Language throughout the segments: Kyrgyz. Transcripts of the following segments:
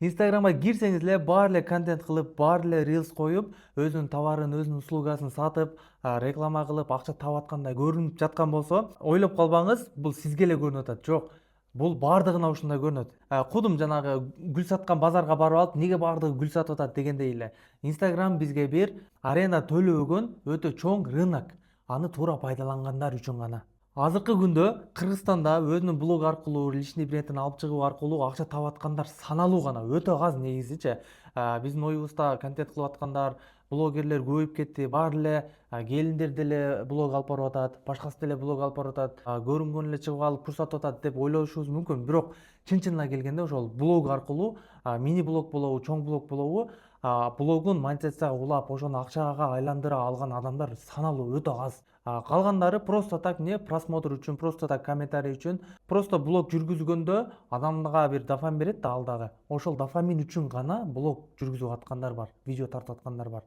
Инстаграмга кирсеңиз эле баары эле контент кылып, баары эле рилс коюп, өзүнүн товарын, өзүнүн услугасын сатып, реклама кылып, акча таап аткандай көрүнүп жаткан болсо, ойлоп калбаңыз, бул сизге эле көрүнүп атат. Жок. Бул баардыгына ушундай көрүнөт. Кудум жанагы гүл саткан базарга барып алып, неге баардыгы гүл сатып атат дегендей эле. Инстаграм бизге бир аренда төлөбөгөн өтө чоң рынок. Аны туура пайдалангандар үчүн гана. Азыркы күндө Кыргызстанда өзүнүн блог аркылуу, личный брендин алып чыгуу аркылуу акча таап аткандар саналуу гана, өтө аз негизичи. Биздин оюбузда контент кылып аткандар, блогерлер көбөйүп кетти. Баары эле келиндер деле блог алып барып атат, башкасы деле блог алып барып атат. Көрүнгөн эле чыгып алып көрсөтүп атат деп ойлошубуз мүмкүн. Бирок чын-чынына келгенде ошол блог аркылуу мини блог болобу, чоң блог болобу, блогун монетизацияга улап, ошону акчага айландыра алган адамдар саналуу, өтө аз. Калгандары просто так просмотр үчүн, просто так комментарий үчүн, просто блог жүргүзгөндө адамга бир дофамин берет да ал дагы. Ошол дофамин үчүн гана блог жүргүзүп аткандар бар, видео тартып аткандар бар.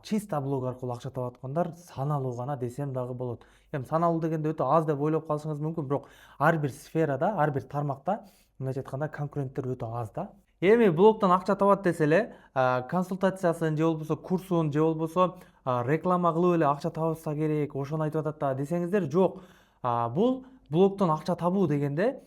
Чисто блог аркылуу акча таап аткандар саналуу гана десем дагы болот. Эми саналуу дегенде өтө аз деп ойлоп калышыңыз мүмкүн, бирок ар бир сферада, ар бир тармакта мындайча айтканда конкуренттер өтө аз да. Эми блогдон акча табат десе эле, консультациясын же болбосо курсун же болбосо реклама кылып эле акча табылса керек, ошону айтып атат да десеңиздер, жок. Бул блогдон акча табуу дегенде,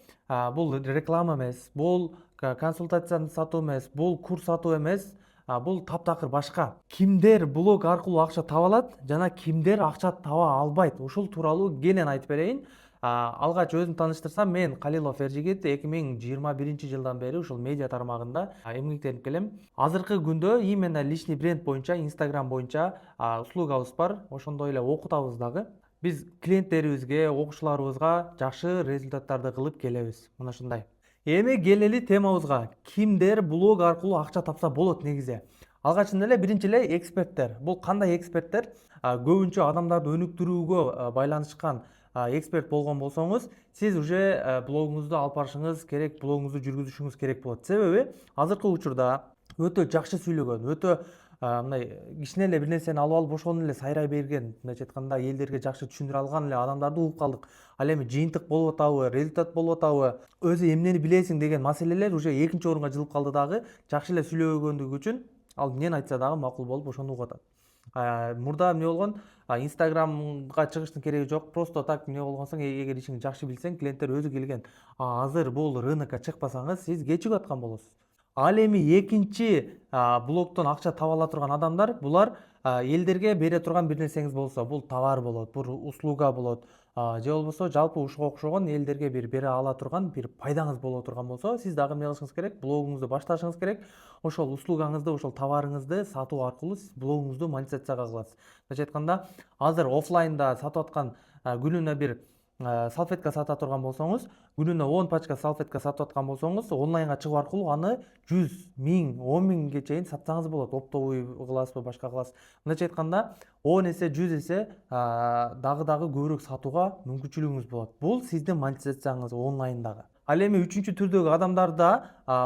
бул реклама эмес, бул консультацияны сатуу эмес, бул курс сатуу эмес, бул таптакыр башка. Кимдер блог аркылуу акча таба алат жана кимдер акча таба албайт, ушул тууралуу кенен айтып берейин. Алгач өзүм тааныштырсам, мен Калилов Эржигит 2021 жылдан бери ушул медиа тармагында эмгектенип келем. Азыркы күндө именно личный бренд боюнча, Instagram боюнча услугабыз бар, ошондой эле окутабыз дагы. Биз клиенттерибизге, окуучуларыбызга жакшы результаттарды кылып келебиз. Мына ушундай. Эми келели темабызга. Кимдер блог аркылуу акча тапса болот негизи? Алгачында эле биринчи эле эксперттер. Бул кандай эксперттер? Көбүнчө адамдарды өнүктүрүүгө байланышкан эксперт болгон болсоңуз, сиз уже блогуңузду алып барышыңыз керек, блогуңузду жүргүзүшүңүз керек болот. Себеби азыркы учурда өтө жакшы сүйлөгөн, өтө мындай кичине эле бир нерсени алып алып ошону эле сайрай берген, мындайча айтканда элдерге жакшы түшүндүрө алган эле адамдарды угуп калдык. Ал эми жыйынтык болуп атабы, результат болуп атабы, өзү эмнени билесиң деген маселелер уже экинчи орунга жылып калды дагы. Жакшы эле сүйлөгөндүгү үчүн ал эмнени айтса дагы макул болуп ошону угуп атат. Мурда эмне болгон? Инстаграмга чыгыштын кереги жок. Просто так эмне болгонсоң, эгер ишиңди жакшы билсең, клиенттер өзү келген. Азыр бул рынокко чыкпасаңыз, сиз кечигип аткан болосуз. Ал эми экинчи блогдон акча таба ала турган адамдар, булар элдерге бере турган бир нерсеңиз болсо, бул товар болот, бул услуга болот, же болбосо жалпы ушуга окшогон элдерге бир бере ала турган бир пайдаңыз боло турган болсо, сиз дагы эмне кылышыңыз керек? Блогуңузду башташыңыз керек. Ошол услугаңызды, ошол товарыңызды сатуу аркылуу сиз блогуңузду монетизацияга кыласыз. Мындайча айтканда, азыр офлайнда сатып аткан күнүнө бир салфетка сата турган болсоңуз, күнүнө 10 пачка салфетка сатып аткан болсоңуз, онлайнга чыгуу аркылуу аны 100 миң, 10 миңге чейин сатсаңыз болот. Оптовый кыласызбы, башка кыласыз. Мындайча айтканда, 10 эсе, 100 эсе дагы көбүрөөк сатууга мүмкүнчүлүгүңүз болот. Бул сиздин монетизацияңыз онлайндагы. Ал эми үчүнчү түрдөгү адамдарда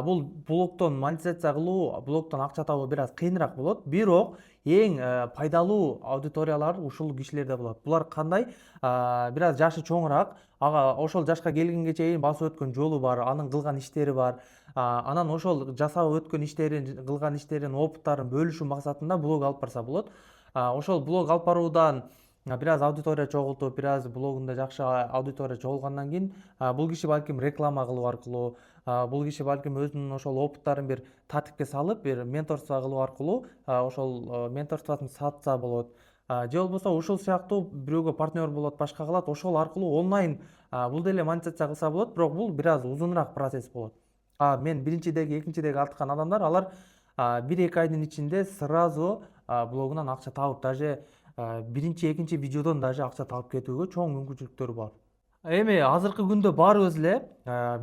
бул блогдон монетизация кылуу, блогдон акча табуу бир аз кыйыныраак болот. Бирок эң пайдалуу аудиториялар ушул кишилерде болот. Булар кандай? Бир аз жашы чоңураак, ага ошол жашка келгенге чейин басып өткөн жолу бар, анын кылган иштери бар. Анан ошол жасап өткөн иштерин, кылган иштерин, опыттарын бөлүшүү максатында блог алып барса болот. Ошол блог алып баруудан бир аз аудитория чогултуп, бир аз блогунда жакшы аудитория чогулгандан кийин, бул киши балким реклама кылуу аркылуу, бул киши балким өзүнүн ошол опыттарын бир тартипке салып, бир менторство кылуу аркылуу ошол менторствосын сатса болот. Же болбосо ушул сыяктуу бирөөгө партнер болот, башка кылат, ошол аркылуу онлайн бул деле монетизация кылса болот, бирок бул бир аз узунураак процесс болот. Мен биринчидеги, экинчидеги аткан адамдар, алар 1-2 айдын ичинде сразу блогунан акча табып, даже биринчи, экинчи видеодон даже акча табып кетүүгө чоң мүмкүнчүлүктөрү бар. Эми азыркы күндө баарыбыз эле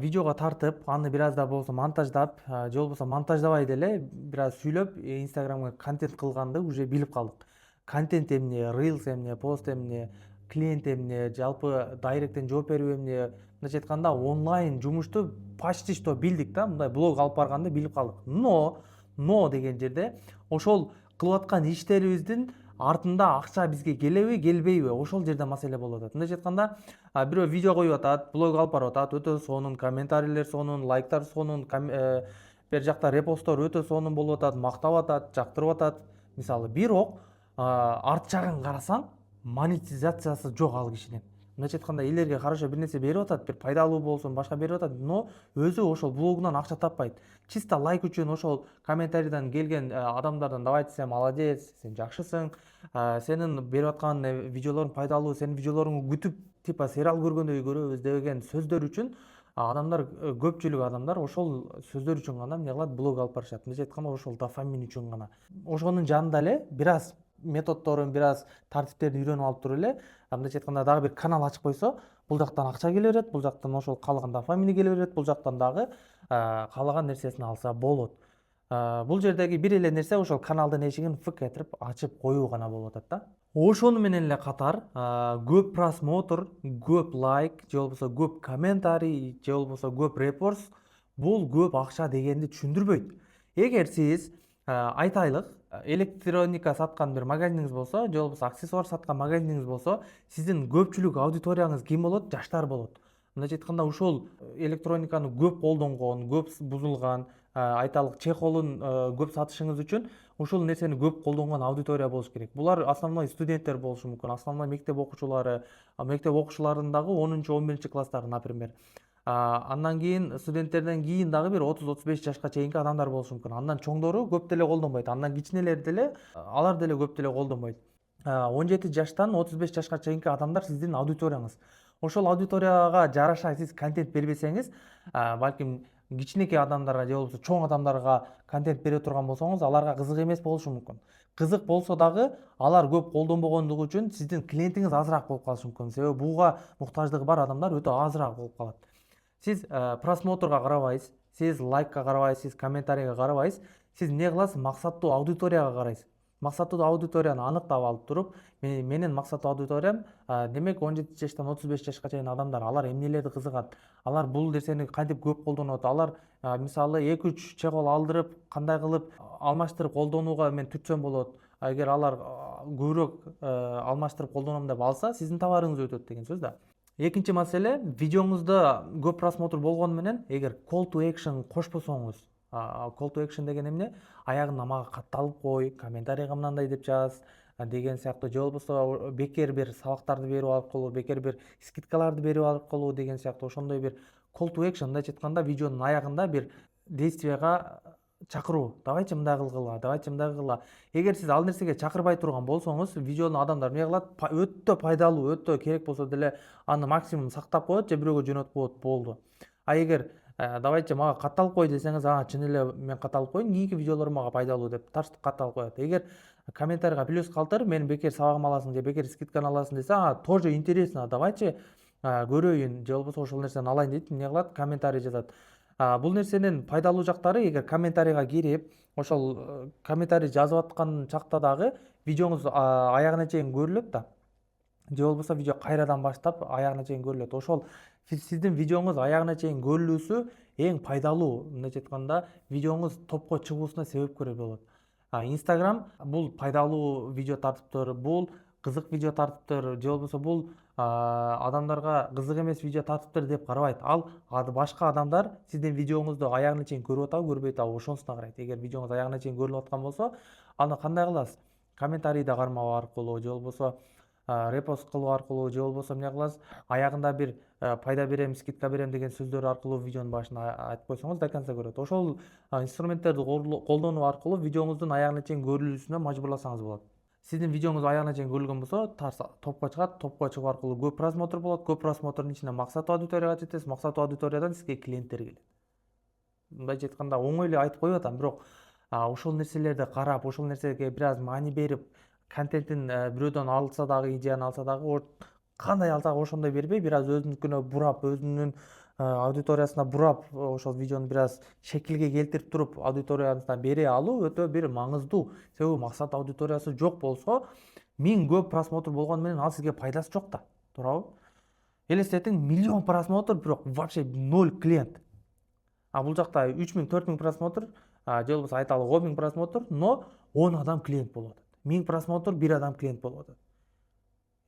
видеого тартып, аны бир аз да болсо монтаждап, же болбосо монтаждабай деле бир аз сүйлөп, Инстаграмга контент кылганды уже билип калдык. Контент эмне, рилс эмне, пост эмне, клиент эмне, жалпы дайректтен жооп берүү эмне, мындайча айтканда онлайн жумушту почти что билдик да, мындай блог алып барганды билип калдык. Но деген жерде ошол кылып аткан иштерибиздин артында акча бизге келеби, келбейби, ошол жерде маселе болуп атат. Мындайча айтканда, бирөө видео коюп атат, блог алып барып атат, өтө сонун, комментарийлер сонун, лайктар сонун, бер жакта репосттор өтө сонун болуп атат, мактап атат, жактырып атат. Мисалы бирок арт жагын карасаң, монетизациясы жок ал кишинин. Мындайча айтканда элерге хорошо бир нерсе берип атат, бир пайдалуу болсун, башка берип атат, но өзү ошол блогунан акча таппайт. Чисто лайк үчүн ошол комментарийден келген адамдардан давайте сен молодец, сен жакшысың, сенин берип аткан видеолоруң пайдалуу, сенин видеолоруңду күтүп типа сериал көргөндөй көрөбүз деген сөздөр үчүн адамдар, көпчүлүк адамдар ошол сөздөр үчүн гана эмне кылат, блог алып барышат. Мындайча айтканда ошол дофамин үчүн гана. Ошонун жанында эле бир аз методдорун, бир аз тартиптерди үйрөнүп алып туруп эле, мындайча айтканда дагы бир канал ачып койсо, бул жактан акча келе берет, бул жактан ошол каалаган дофамини келе берет, бул жактан дагы каалаган нерсесин алса болот. Бул жердеги бир эле нерсе ошол каналдын эшигин фык этип ачып коюу гана болуп атат да. Ошону менен эле катар көп просмотр, көп лайк, же болбосо көп комментарий, же болбосо көп репост бул көп акча дегенди түшүндүрбөйт. Эгер сиз айтайлык электроника саткан бир магазиниңиз болсо, же болбосо аксессуар саткан магазиниңиз болсо, сиздин көпчүлүк аудиторияңыз ким болот? Жаштар болот. Мындайча айтканда ушул электрониканы көп колдонгон, көп бузулган, айталык чехолун көп сатышыңыз үчүн ушул нерсени көп колдонгон аудитория болуш керек. Булар основной студенттер болушу мүмкүн, основной мектеп окуучулары, мектеп окуучуларындагы 10-11 класстары, например. Андан кийин студенттерден кийин дагы бир 30-35 жашка чейинки адамдар болушу мүмкүн. Андан чоңдору көп деле колдонбойт. Андан кичинелер деле, алар деле көп деле колдонбойт. 17 жаштан 35 жашка чейинки адамдар сиздин аудиторияңыз. Ошол аудиторияга жараша сиз контент бербесеңиз, балким кичинекей адамдарга же болбосо чоң адамдарга контент бере турган болсоңуз, аларга кызык эмес болушу мүмкүн. Кызык болсо дагы алар көп колдонбогондугу үчүн сиздин клиентиңиз азыраак болуп калышы мүмкүн. Себеби буга муктаждыгы бар адамдар өтө азыраак болуп калат. Сиз просмотрга карабайсыз, сиз лайкка карабайсыз, сиз комментарийге карабайсыз, сиз эмне кыласыз? Максаттуу аудиторияга карайсыз. Максаттуу аудиторияны аныктап алып туруп, менин максаттуу аудиториям демек 17 жаштан 35 жашка чейин адамдар, алар эмнелерди кызыгат, алар бул нерсени кантип көп колдонот, алар мисалы 2-3 чехол алдырып, кандай кылып алмаштырып колдонууга мен түртсөм болот. Эгер алар көбүрөөк алмаштырып колдоном деп алса, сиздин товарыңыз өтөт деген сөз да. Экинчи маселе, видеоңузда көп просмотр болгону менен, эгер call to action кошпосоңуз, call to action деген эмне? Аягында мага катталып кой, комментарийге мындай деп жаз деген сыяктуу, же болбосо бекер бир сабактарды берүү аркылуу, бекер бир скидкаларды берүү аркылуу деген сыяктуу ошондой бир call to action, мындайча айтканда видеонун аягында бир действияга чакыруу. Давайте мындай кылгыла, давайте мындай кылгыла. Эгер сиз ал нерсеге чакырбай турган болсоңуз, видеону адамдар эмне кылат? Өтө пайдалуу, өтө керек болсо деле аны максимум сактап коет же бирөөгө жөнөтүп коет, болду. Эгер давайте мага катталып кой десеңиз, чын эле мен катталып коеюн, кийинки видеолорум мага пайдалуу деп тартып катталып коет. Эгер комментарийга плюс калтырып, мен бекер сабагымды аласың же бекер скидканы аласың десе, тоже интересно, давайте көрөйүн же болбосо ошол нерсени алайын дейт, эмне кылат? Комментарий жазат. Бул нерсенин пайдалуу жактары, эгер комментарийга кирип, ошол комментарий жазып аткан чакта дагы видеоңуз аягына чейин көрүлөт да. Же болбосо видео кайрадан баштап аягына чейин көрүлөт. Ошол сиздин видеоңуз аягына чейин көрүлүүсү эң пайдалуу, мындайча айтканда, видеоңуз топко чыгуусуна себепкөр болот. Instagram бул пайдалуу видео тартыптыр, бул кызык видео тартыптыр, же болбосо бул адамдарга кызык эмес видео тартыптыр деп карабайт. Ал башка адамдар сиздин видеоңузду аягына чейин көрүп атабы, көрбөй атабы, ошонусуна карайт. Эгер видеоңуз аягына чейин көрүлүп аткан болсо, аны кандай кыласыз? Комментарийди кармоо аркылуу, же болбосо репост кылуу аркылуу, же болбосо эмне кыласыз? Аягында бир пайда берем, скидка берем деген сөздөр аркылуу видеонун башына айтып койсоңуз до конца көрөт. Ошол инструменттерди колдонуу аркылуу видеоңуздун аягына чейин көрүлүүсүнө мажбурласаңыз болот. Сиздин видеоңуз аягына чейин көрүлгөн болсо, топко чыгат, топко чыгуу аркылуу көп просмотр болот, көп просмотрдун ичинен максаттуу аудиторияга жетесиз, максаттуу аудиториядан сизге клиенттер келет. Мындайча айтканда оңой эле айтып коюп атам, бирок ошол нерселерди карап, ошол нерсеге бир аз маани берип, контентин бирөөдөн алса дагы, идеяны алса дагы, кандай алсак ошондой бербей, бир аз өзүнүкүнө бурап, өзүнүн аудиториясына бурап, ошол видеону бир аз шекилге келтирип туруп, аудиториясына бере алуу өтө бир маңыздуу. Себеби максат аудиториясы жок болсо, 1000 көп просмотр болгону менен ал сизге пайдасы жок да, туурабы? Элестетиң, 1 000 000 просмотр, бирок вообще 0 клиент. Бул жакта 3000, 4000 просмотр, же болбосо айталы 10 000 просмотр, но 10 адам клиент болуп атат. 1000 просмотр, 1 адам клиент болуп атат.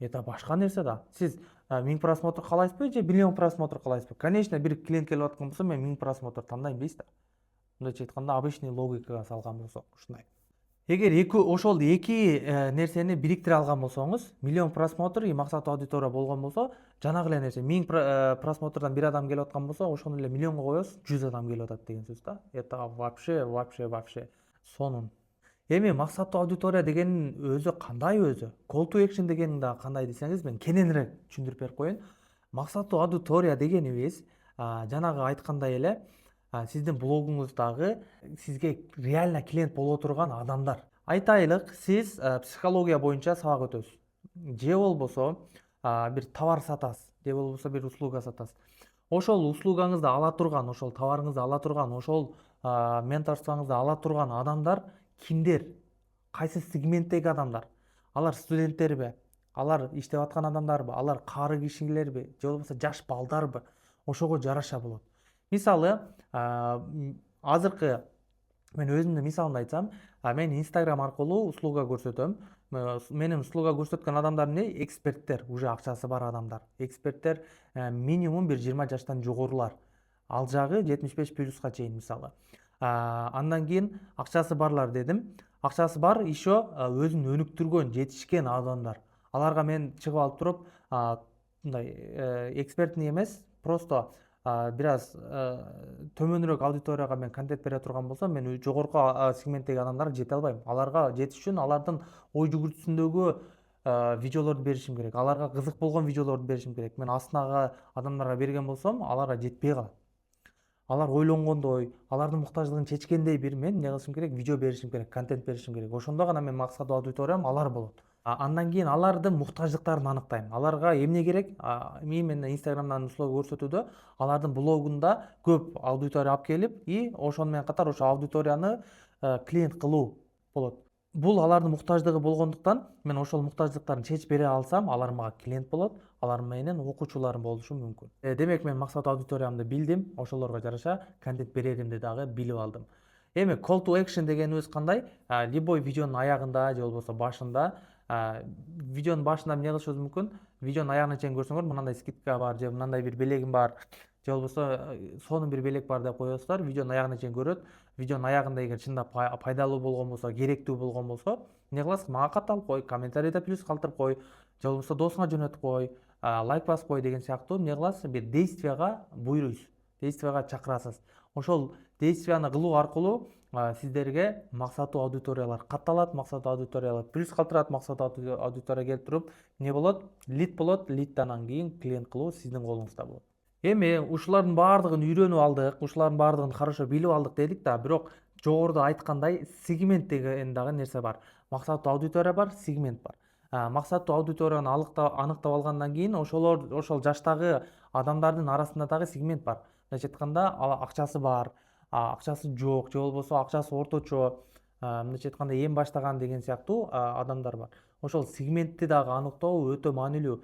Это башка нерсе да. Сиз 1000 просмотр каалайсызбы же 1 000 000 просмотр каалайсызбы? Конечно, бир клиент келип аткан болсо, мен 1000 просмотр тандайм дейсиз да. мындайча айтканда обычный логикага салган болсок ушундай. Эгер ошол эки нерсени бириктире алган болсоңуз, миллион просмотр и максаттуу аудитория болгон болсо, жанагы эле нерсе 1000 просмотрдан бир адам келип аткан болсо, ошону эле миллионго коебуз, 100 адам келип атат деген сөз да. Это вообще сонун. Эми максаттуу аудитория дегенин өзү кандай өзү? Call to action деген да кандай десеңиз, мен кененирээк түшүндүрүп берип коеюн. Максаттуу аудитория дегенибиз жанагы айткандай эле сиздин блогуңуздагы сизге реально клиент боло турган адамдар. Айтайлык, сиз психология боюнча сабак өтөсүз. Же болбосо бир товар сатасыз, же болбосо бир услуга сатасыз. Ошол услугаңызды ала турган, ошол товарыңызды ала турган, ошол менторствоңузду ала турган адамдар кимдер? Кайсы сегменттеги адамдар? Алар студенттерби? Алар иштеп аткан адамдарбы? Алар кары кишилерби? Же болбосо жаш балдарбы? Ошого жараша болот. Мисалы, азыркы мен өзүмдүн мисалымды айтсам, мен Instagram аркылуу услуга көрсөтөм. Менин услуга көрсөткөн адамдар эмне? Эксперттер, уже акчасы бар адамдар. Эксперттер минимум бир 20 жаштан жогорулар. Ал жагы 75+ чейин мисалы. Андан кийин акчасы барлар дедим. Акчасы бар еще өзүн өнүктүргөн, жетишкен адамдар. Аларга мен чыгып алып туруп, мындай экспертный эмес, просто бир аз төмөнүрөөк аудиторияга мен контент бере турган болсом, мен жогорку сегменттеги адамдарга жете албайм. Аларга жетиш үчүн алардын ой жүгүртүүсүндөгү видеолорду беришим керек. Аларга кызык болгон видеолорду беришим керек. Мен астынагы адамдарга берген болсом, аларга жетпей калат. Алар ойлонгондой, алардын муктаждыгын чечкендей бир мен эмне кылышым керек? Видео беришим керек, контент беришим керек. Ошондо гана мен максаттуу аудиториям алар болот. Андан кийин алардын муктаждыктарын аныктайм. Аларга эмне керек? Именно Instagramдан услуга көрсөтүүдө алардын блогунда көп аудитория алып келип, и ошону менен катар ошо аудиторияны клиент кылуу болот. Бул алардын муктаждыгы болгондуктан мен ошол муктаждыктарын чечип бере алсам, алар мага клиент болот, алар менен окуучуларым болушу мүмкүн. Демек мен максаттуу аудиториямды билдим, ошолорго жараша контент береримди дагы билип алдым. Эми call to action дегенибиз кандай? Любой видеонун аягында же болбосо башында, видеонун башында эмне кылышыбыз мүмкүн? Видеонун аягына чейин көрсөңөр, мынандай скидка бар, же мынандай бир белегим бар, же болбосо сонун бир белек бар деп коесуздар, видеонун аягына чейин көрөт. Видеонун аягында эгер чындап пайдалуу болгон болсо, керектүү болгон болсо, эмне кыласыз? Мага катталып кой, комментарийде плюс калтырып кой, же болбосо досуңа жөнөтүп кой, лайк басып кой деген сыяктуу эмне кыласыз? Бир действияга буйруйсуз, действияга чакырасыз. Ошол действияны кылуу аркылуу сиздерге максаттуу аудиториялар катталат, максаттуу аудиториялар плюс калтырат, максаттуу аудитория келип туруп эмне болот? Лид болот, лидтен кийин клиент кылуу сиздин колуңузда болот. Эми ушулардын баардыгын үйрөнүп алдык, ушулардын баардыгын хорошо билип алдык дедик да, бирок жогоруда айткандай сегмент деген дагы нерсе бар. Максаттуу аудитория бар, сегмент бар. Максаттуу аудиторияны аныктап алгандан кийин ошол жаштагы адамдардын арасында дагы сегмент бар. Мындайча айтканда, акчасы бар, акчасы жок, же болбосо акчасы орточо, мындайча айтканда эң баштаган деген сыяктуу адамдар бар. Ошол сегментти дагы аныктоо өтө маанилүү.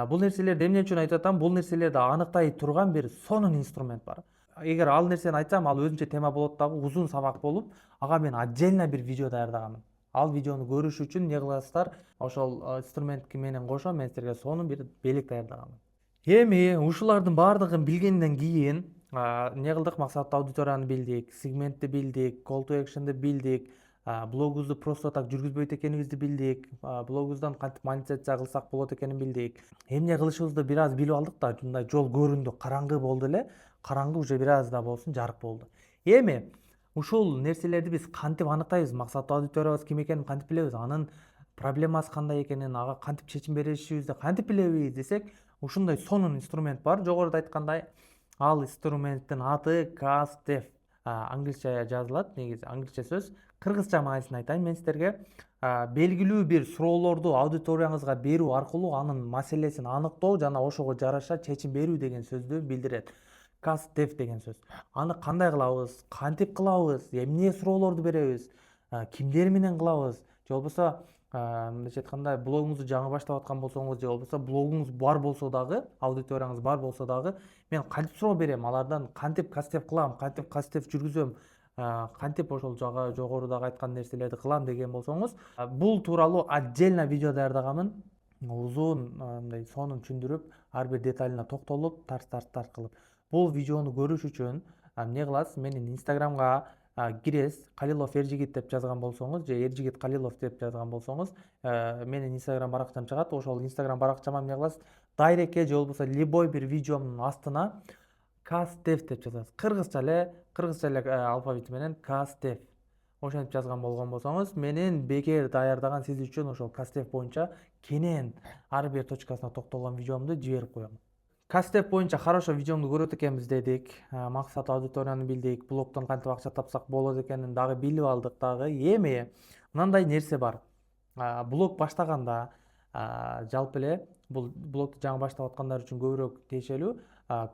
Бул нерселерди эмне үчүн айтып атам? Бул нерселерди аныктай турган бир сонун инструмент бар. Эгер ал нерсени айтсам, ал өзүнчө тема болот дагы, узун сабак болуп, ага мен отдельно бир видео даярдаганмын. Ал видеону көрүш үчүн эмне кыласыздар? Ошол инструмент менен кошо мен силерге сонун бир белек даярдаганмын. Эми ушулардын баардыгын билгенден кийин эмне кылдык? Максаттуу аудиторияны билдик, сегментти билдик, call to action'ды билдик, блогубузду просто так жүргүзбөйт экенибизди билдик, блогубуздан кантип монетизация кылсак болот экенин билдик. Эмне кылышыбызды бир аз билип алдык да, мындай жол көрүндү, караңгы болду эле, караңгы уже бир аз да болсун жарык болду. Эми ушул нерселерди биз кантип аныктайбыз? Максаттуу аудиториябыз ким экенин кантип билебиз? Анын проблемасы кандай экенин, ага кантип чечим беришибизди кантип билебиз десек, ушундай сонун инструмент бар. Жогоруда айткандай, ал инструменттин аты CastDev. Англисче жазылат, негизи англисче сөз. Кыргызча маанисин айтайын мен силерге. Белгилүү бир суроолорду аудиторияңызга берүү аркылуу анын маселесин аныктоо жана ошого жараша чечим берүү деген сөздү билдирет. CastDev деген сөз. Аны кандай кылабыз, кантип кылабыз, эмне суроолорду беребиз, кимдер менен кылабыз, же болбосо мындайча айтканда блогуңузду жаңы баштап аткан болсоңуз, же болбосо блогуңуз бар болсо дагы, аудиторияңыз бар болсо дагы, мен кантип суроо берем, алардан кантип CastDev кылам, кантип CastDev жүргүзөм, кантип ошол жогорудагы айткан нерселерди кылам деген болсоңуз, бул тууралуу отдельно видео даярдаганмын. Узун мындай сонун түшүндүрүп, ар бир деталына токтолуп, тарс кылып. Бул видеону көрүш үчүн эмне кыласыз, менин инстаграмга киресиз, Калилов Эржигит деп жазган болсоңуз же Эржигит Калилов деп жазган болсоңуз менин инстаграм баракчам чыгат. Ошол инстаграм баракчама эмне кыласыз, дайректке же болбосо любой бир видеомдун астына Кастев деп жазасыз. Кыргызча эле алфавит менен Кастев. Ошентип жазган болгон болсоңуз, менин бекер даярдаган сиз үчүн ошол Кастев боюнча кенен ар бир точкасына токтолгон видеомду жиберип коем. Кастеп боюнча хорошо видеомду көрөт экенбиз дедик. Максат аудиторияны билдик. Блогдон кантип акча тапсак болот экенин дагы билип алдык дагы. Эми мындай нерсе бар. Блог баштаганда жалпы эле бул блогду жаңы баштап аткандар үчүн көбүрөөк тиешелүү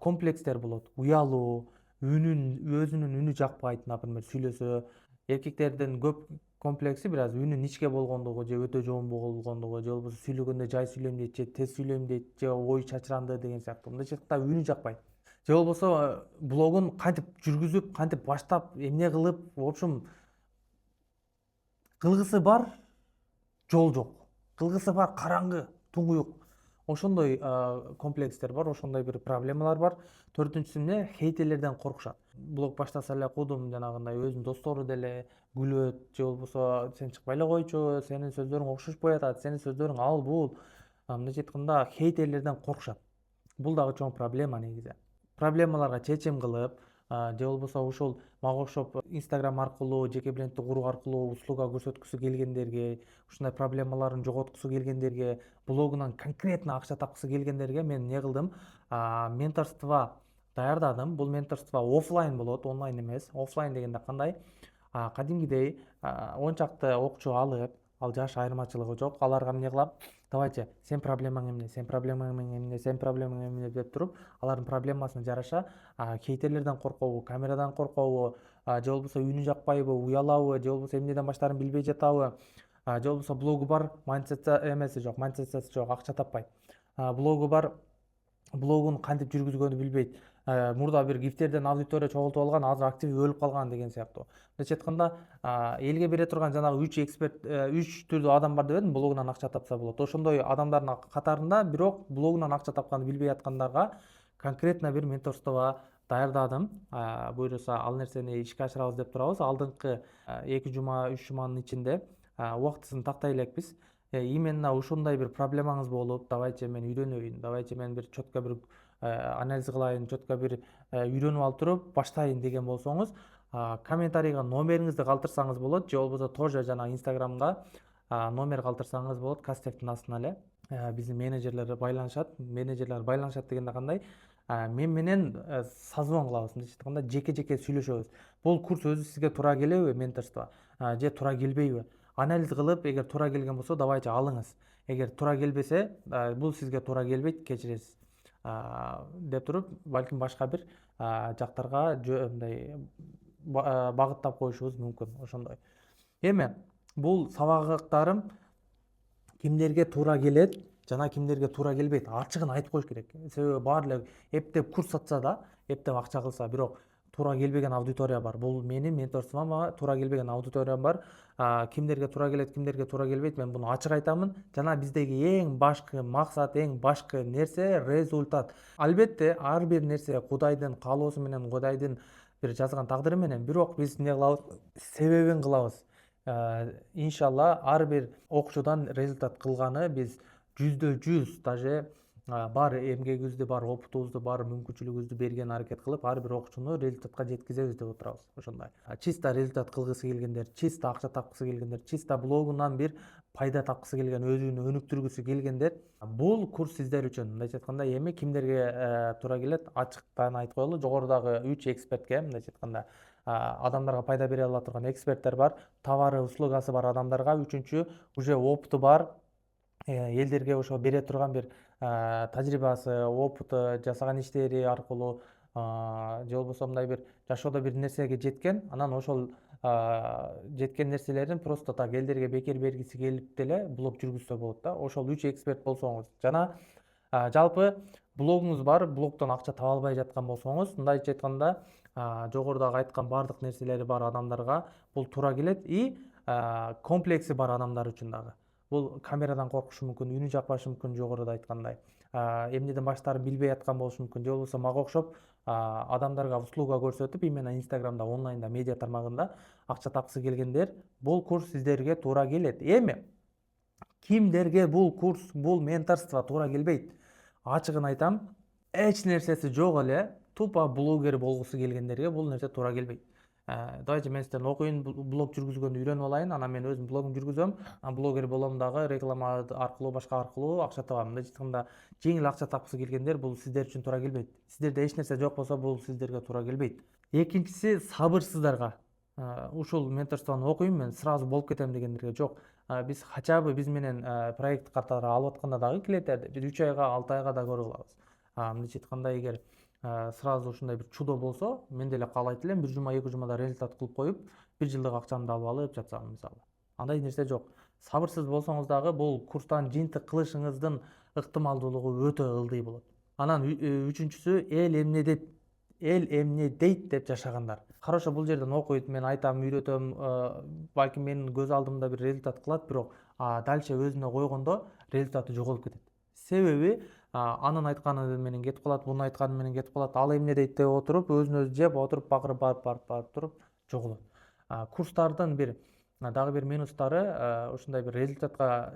комплекстер болот. Уялуу, өзүнүн үнү жакпайт, например, сүйлөсө. Эркектердин көп комплекси бир аз үнүн ичке болгондугу же өтө жоон болгондугу же болбосо сүйлөгөндө жай сүйлөйм дейт же тез сүйлөйм дейт же ой чачыранды деген сыяктуу. Мындайча айтканда үнү жакпайт. Же болбосо блогун кантип жүргүзүп, кантип баштап, эмне кылып, в общем, кылгысы бар, жол жок. Кылгысы бар, караңгы, туңуюк. Ошондой комплекстер бар, ошондой бир проблемалар бар. Төртүнчүсү эмне? Хейтерлерден коркушат. Блог баштаса эле кудум жанагындай өзүнүн достору деле күлөт, же болбосо сен чыкпай эле койчу, сенин сөздөрүң окшошпой атат, сенин сөздөрүң ал бул. Мындайча айтканда хейтерлерден коркушат. Бул дагы чоң проблема негизи. Проблемаларга чечим кылып, же болбосо ушул мага окшоп инстаграм аркылуу, жеке брендти куруу аркылуу услуга көрсөткүсү келгендерге, ушундай проблемаларын жоготкусу келгендерге, блогунан конкретно акча тапкысы келгендерге мен эмне кылдым? Менторство даярдадым. Бул менторство офлайн болот, онлайн эмес. Офлайн дегенде кандай? Кадимгидей 10 чакты окчу алып, ал жаш айырмачылыгы жок. Аларга эмне кылам? Давайте, сен проблемаң эмне, сен проблемаң эмне, сен проблемаң эмне деп туруп, алардын проблемасына жараша хейтерлерден коркобу, камерадан коркобу, же болбосо үнү жакпайбы, уялабы, же болбосо эмнеден баштаарын билбей жатабы, же болбосо блогу бар, монетизациясы жок, акча таппайт. Блогу бар, блогун кантип жүргүзгөнү билбейт. Мурда бир гифтерден аудитория чогултуп алган, азыр активи өлүп калган деген сыяктуу. Мындайча айтканда, элге бере турган жанагы 3 эксперт, 3 түрдүү адам бар дебедим, блогунан акча тапса болот. Ошондой адамдардын катарында, бирок блогунан акча тапканды билбей аткандарга конкретно бир менторство даярдадым. Буюрса ал нерсени ишке ашырабыз деп турабыз. Алдыңкы 2 жума, 3 жуманын ичинде убактысын тактай элекпиз. Именно ушундай бир проблемаңыз болуп, давайте мен үйрөнөйүн, давайте мен бир четко бир анализ кылайын, четко бир үйрөнүп алып туруп баштайын деген болсоңуз, комментарийга номериңизди калтырсаңыз болот, же болбосо тоже жана инстаграмга номер калтырсаңыз болот. Кастевтин астына эле биздин менеджерлер байланышат. Менеджерлер байланышат дегенде кандай? Мен менен созвон кылабыз, мындайча айтканда жеке-жеке сүйлөшөбүз. Бул курс өзү сизге туура келеби, менторство, же туура келбейби? Анализ кылып, эгер туура келген болсо, давайте алыңыз. Эгер туура келбесе, бул сизге туура келбейт, кечиресиз деп туруп, балким башка бир жактарга мындай багыттап коюшубуз мүмкүн. Ошондой. Эми бул сабактарым кимдерге туура келет жана кимдерге туура келбейт, ачыгын айтып коюш керек. Себеби баары эле эптеп курс сатса да, эптеп акча кылса, бирок туура келбеген аудитория бар. Бул менин менторствома туура келбеген аудиториям бар. Кимдерге туура келет, кимдерге туура келбейт, мен буну ачык айтамын. Жана биздеги эң башкы максат, эң башкы нерсе результат. Албетте, ар бир нерсе Кудайдын каалоосу менен, Кудайдын бир жазган тагдыры менен, бирок биз эмне кылабыз? Себебин кылабыз. Иншалла ар бир окуучудан результат кылганы биз 100%, даже бар эмгегибизди, бар опытыбызды, бар мүмкүнчүлүгүбүздү берген аракет кылып, ар бир окуучуну результатка жеткизебиз деп отурабыз. Ошондой. Чисто результат кылгысы келгендер, чисто акча тапкысы келгендер, чисто блогунан бир пайда тапкысы келген, өзүн өнүктүргүсү келгендер, бул курс сиздер үчүн. Мындайча айтканда, эми кимдерге туура келет, ачыктан айтып коелу. Жогорудагы 3 экспертке, мындайча айтканда, адамдарга пайда бере ала турган эксперттер бар, товары, услугасы бар адамдарга. Үчүнчү, уже опыту бар, элдерге ошо бере турган бир тажрыйбасы, опыты, жасаган иштери аркылуу, же болбосо мындай бир жашоодо бир нерсеге жеткен, анан ошол жеткен нерселерин просто так элдерге бекер бергиси келип деле блог жүргүзсө болот да. Ошол 3 эксперт болсоңуз жана жалпы блогуңуз бар, блогдон акча таба албай жаткан болсоңуз, мындайча айтканда, жогорудагы айткан баардык нерселери бар адамдарга бул туура келет и комплекси бар адамдар үчүн дагы. Бул камерадан коркушу мүмкүн, үнү жакпашы мүмкүн, жогоруда айткандай. Эмнеден баштаарын билбей аткан болушу мүмкүн, же болбосо мага окшоп адамдарга услуга көрсөтүп именно Инстаграмда, онлайнда, медиа тармагында акча тапкысы келгендер, бул курс сиздерге туура келет. Эми кимдерге бул курс, бул менторство туура келбейт? Ачыгын айтам, эч нерсеси жок эле тупо блогер болгусу келгендерге бул нерсе туура келбейт. Давайте мен сизден окуйун, блог жүргүзгөндү үйрөнүп алайын, анан мен өзүм блогум жүргүзөм, блогер болом дагы, реклама аркылуу, башка аркылуу акча табам. Мындайча айтканда, жеңил акча тапкысы келгендер бул сиздер үчүн туура келбейт. Сиздерде эч нерсе жок болсо, бул сиздерге туура келбейт. Экинчиси, сабырсыздарга. Ушул менторствону окуйм, мен сразу болуп кетем дегендерге жок. Биз хотя бы биз менен проект катары алып атканда дагы килет, биз 3 айга, 6 айга да көрө алабыз. Мындайча айтканда, эгер сразу ушундай бир чудо болсо, мен деле каалайт элем, 1 жума, 2 жумада результат кылып коюп, 1 жылдык акчамды алып алып жатсам мисалы. Андай нерсе жок. Сабырсыз болсоңуз дагы бул курстан жыйынтык кылышыңыздын ыктымалдуулугу өтө ылдый болот. Анан үчүнчүсү, эл эмне дейт деп жашагандар. Хорошо, бул жерден окуйт, мен айтам, үйрөтөм, балким менин көз алдымда бир результат кылат, бирок дальше өзүнө койгондо результаты жоголуп кетет. Себеби анын айтканы менен кетип калат, бунун айтканы менен кетип калат, ал эмне дейт деп отуруп, өзүн өзү жеп отуруп, бакырып барып туруп жоголот. Курстардын дагы бир минустары ушундай бир результатка,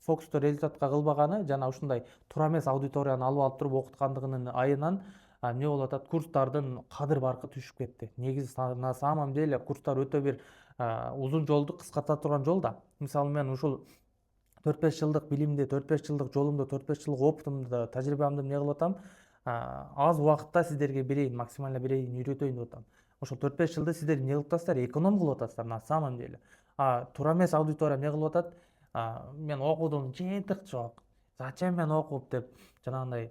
фокусту результатка кылбаганы жана ушундай туура эмес аудиторияны алып алып туруп окуткандыгынын айынан эмне болуп атат, курстардын кадыр баркы түшүп кетти. Негизи на самом деле курстар өтө бир узун жолду кыскарта турган жол да. Мисалы мен ушул 4-5 жылдык билимди, 4-5 жылдык жолумду, 4-5 жылдык опытымды, тажрыйбамды эмне кылып атам? Аз убакытта сиздерге берейин, максимально берейин, үйрөтөйүн деп атам. Ошол 4-5 жылды сиздер эмне кылып атасыздар? Эконом кылып атасыздар на самом деле. Туура эмес аудитория эмне кылып атат? Мен окудум, жыйынтык жок. Зачем мен окуп деп жанагындай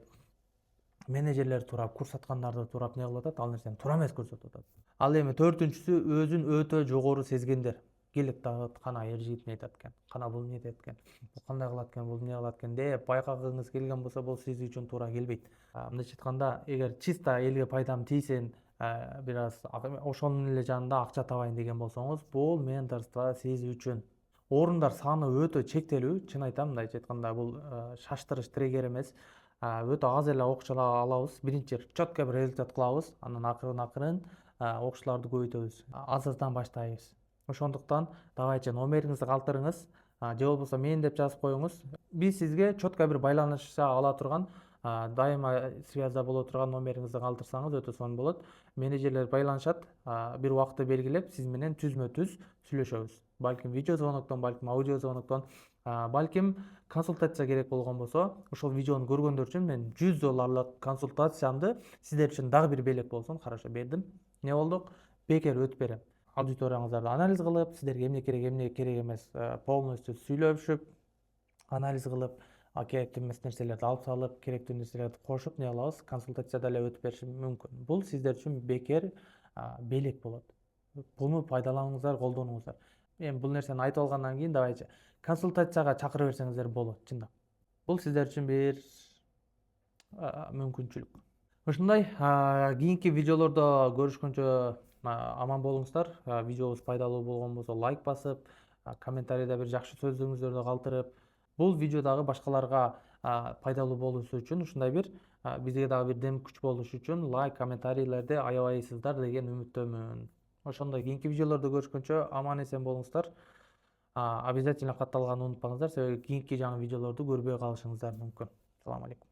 менеджерлер турап, курс аткандарды турап эмне кылып атат? Ал нерсени туура эмес көрсөтүп атат. Ал эми төртүнчүсү, өзүн өтө жогору сезгендер. Келип дагы кана эр жигит эмне айтат экен, кана бул эмне айтат экен, бул кандай кылат экен, бул эмне кылат экен деп байкагыңыз келген болсо, бул сиз үчүн туура келбейт. Мындайча айтканда, эгер чисто элге пайдам тийсин, бир аз ошонун эле жанында акча табайын деген болсоңуз, бул менторство сиз үчүн. Орундар саны өтө чектелүү, чын айтам, мындайча айтканда, бул шаштырыш триггер эмес. Өтө аз эле окуучулар алабыз. Биринчи четко бир результат кылабыз, анан акырын окуучуларды көбөйтөбүз. Аздан баштайбыз. Ошондуктан давайте номериңизди калтырыңыз, же болбосо мен деп жазып коюңуз. Биз сизге четко бир байланыша ала турган, дайыма связда боло турган номериңизди калтырсаңыз өтө сонун болот. Менеджерлер байланышат, бир убакытты белгилеп, сиз менен түзмө-түз сүйлөшөбүз. Балким видео звоноктон, балким аудио звоноктон, балким консультация керек болгон болсо, ошол видеону көргөндөр үчүн мен $100 консультациямды сиздер үчүн дагы бир белек болсун, хорошо бердим. Не болдук? Бекер өтүп берем. Аудиторияңыздарды анализ кылып, сиздерге эмне керек эмес, полностью сүйлөшүп, анализ кылып, керектүү эмес нерселерди алып салып, керектүү нерселерди кошуп, эмне кылабыз, консультацияда эле өтүп беришим мүмкүн. Бул сиздер үчүн бекер белек болот. Буну пайдаланыңыздар, колдонуңуздар. Эми бул нерсени айтып алгандан кийин давайте консультацияга чакыра берсеңиздер болот, чындап. Бул сиздер үчүн бир мүмкүнчүлүк. Ушундай, кийинки видеолордо көрүшкөнчө аман болуңуздар. Видеобуз пайдалуу болгон болсо лайк басып, комментарийде бир жакшы сөзүңүздөрдү калтырып, бул видео дагы башкаларга пайдалуу болушу үчүн, ушундай бир бизге дагы бир дем күч болушу үчүн лайк, комментарийлерди аябайсыздар деген үмүттөмүн. Ошондой кийинки видеолордо көрүшкөнчө аман эсен болуңуздар. Обязательно катталганды унутпаңыздар, себеби кийинки жаңы видеолорду көрбөй калышыңыздар мүмкүн. Салам алейкум.